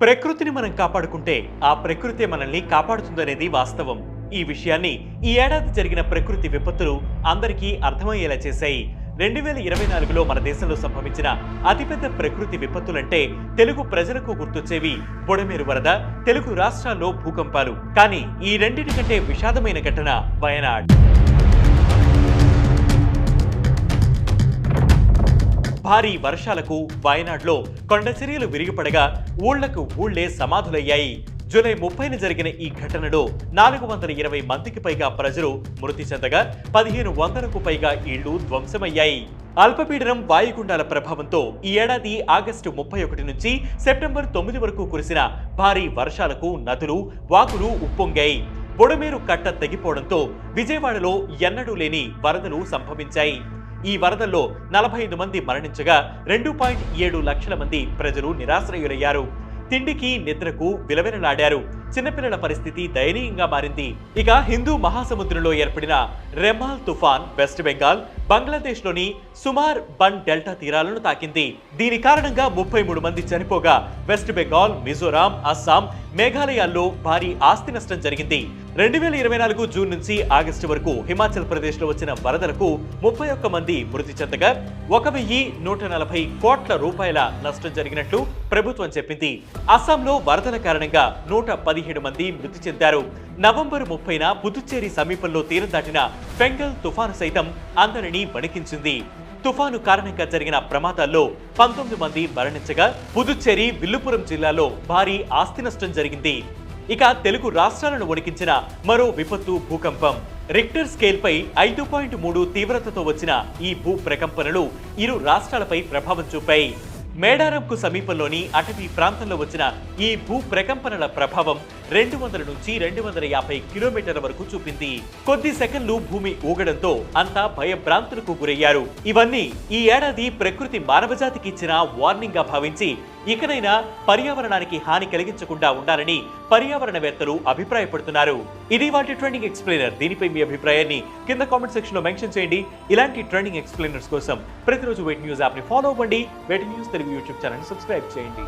ప్రకృతిని మనం కాపాడుకుంటే ఆ ప్రకృతే మనల్ని కాపాడుతుందనేది వాస్తవం. ఈ విషయాన్ని ఈ ఏడాది జరిగిన ప్రకృతి విపత్తులు అందరికీ అర్థమయ్యేలా చేశాయి. 2024లో మన దేశంలో సంభవించిన అతిపెద్ద ప్రకృతి విపత్తులంటే తెలుగు ప్రజలకు గుర్తొచ్చేవి బుడమేరు వరద, తెలుగు రాష్ట్రాల్లో భూకంపాలు. కానీ ఈ రెండింటికంటే విషాదమైన ఘటన వయనాడ్. భారీ వర్షాలకు వయనాడ్లో కొండచర్యలు విరిగిపడగా ఊళ్లకు ఊళ్లే సమాధులయ్యాయి. జూలై 30న జరిగిన ఈ ఘటనలో 420 మందికి పైగా ప్రజలు మృతి చెందగా 1500కు పైగా ఇళ్లు ధ్వంసమయ్యాయి. అల్పపీడనం వాయుగుండాల ప్రభావంతో ఈ ఏడాది ఆగస్టు 31 నుంచి సెప్టెంబర్ 9 వరకు కురిసిన భారీ వర్షాలకు నదులు, వాగులు ఉప్పొంగాయి. బుడమేరు కట్ట తెగిపోవడంతో విజయవాడలో ఎన్నడూ లేని వరదలు సంభవించాయి. ఈ వరదల్లో 45 మంది మరణించగా 2.7 లక్షల మంది ప్రజలు నిరాశ్రయులయ్యారు. తిండికి నిద్రకు విలవిలలాడారు. చిన్నపిల్లల పరిస్థితి దయనీయంగా మారింది. ఇక హిందూ మహాసముద్రంలో ఏర్పడిన రెమాల్ తుఫాన్ వెస్ట్ బెంగాల్, బంగ్లాదేశ్లోని సుమార్ బన్ డెల్టా తీరాలను తాకింది. దీని కారణంగా 33 మంది చనిపోగా వెస్ట్ బెంగాల్, మిజోరాం, అస్సాం, మేఘాలయాల్లో భారీ ఆస్తి నష్టం జరిగింది. 2024 జూన్ నుంచి ఆగస్టు వరకు హిమాచల్ ప్రదేశ్ లో వచ్చిన వరదలకు 31 మంది మృతి చెందగా 1140 కోట్ల రూపాయల నష్టం జరిగినట్లు ప్రభుత్వం చెప్పింది. అస్సాంలో వరదల కారణంగా 117 మంది మృతి చెందారు. నవంబర్ 30న పుదుచ్చేరి సమీపంలో తీరం దాటిన ఫెంగల్ తుఫాను సైతం అందరినీ వణికించింది. తుఫాను కారణంగా జరిగిన ప్రమాదాల్లో 19 మంది మరణించగా పుదుచ్చేరి, విల్లుపురం జిల్లాలో భారీ ఆస్తి నష్టం జరిగింది. ఇక తెలుగు రాష్ట్రాలను వణికించిన మరో విపత్తు భూకంపం. రిక్టర్ స్కేల్ పై 5.3 తీవ్రతతో వచ్చిన ఈ భూ ప్రకంపనలు ఇరు రాష్ట్రాలపై ప్రభావం చూపాయి. మేడారంకు సమీపంలోని అటవీ ప్రాంతంలో వచ్చిన ఈ భూ ప్రకంపనల ప్రభావం 200 నుంచి 250 కిలోమీటర్ల వరకు చూపింది. కొద్ది సెకండ్లు భూమి ఊగడంతో అంతా భయభ్రాంతులకు గురయ్యారు. ఇవన్నీ ఈ ఏడాది ప్రకృతి మానవజాతికి ఇచ్చిన వార్నింగ్ గా భావించి ఇకనైనా పర్యావరణానికి హాని కలిగించకుండా ఉండాలని పర్యావరణవేత్తలు అభిప్రాయపడుతున్నారు. ఇది వాటి ట్రెండింగ్ ఎక్స్ప్లెయినర్. దీనిపై మీ అభిప్రాయాన్ని కింద కామెంట్ సెక్షన్ లో మెన్షన్ చేయండి. ఇలాంటి ట్రెండింగ్ ఎక్స్ప్లెయినర్స్ కోసం ప్రతిరోజు వెయిట్ న్యూస్ యాప్ ని ఫాలో అవ్వండి. Way2News Telugu YouTube channel ని సబ్స్క్రైబ్ చేయండి.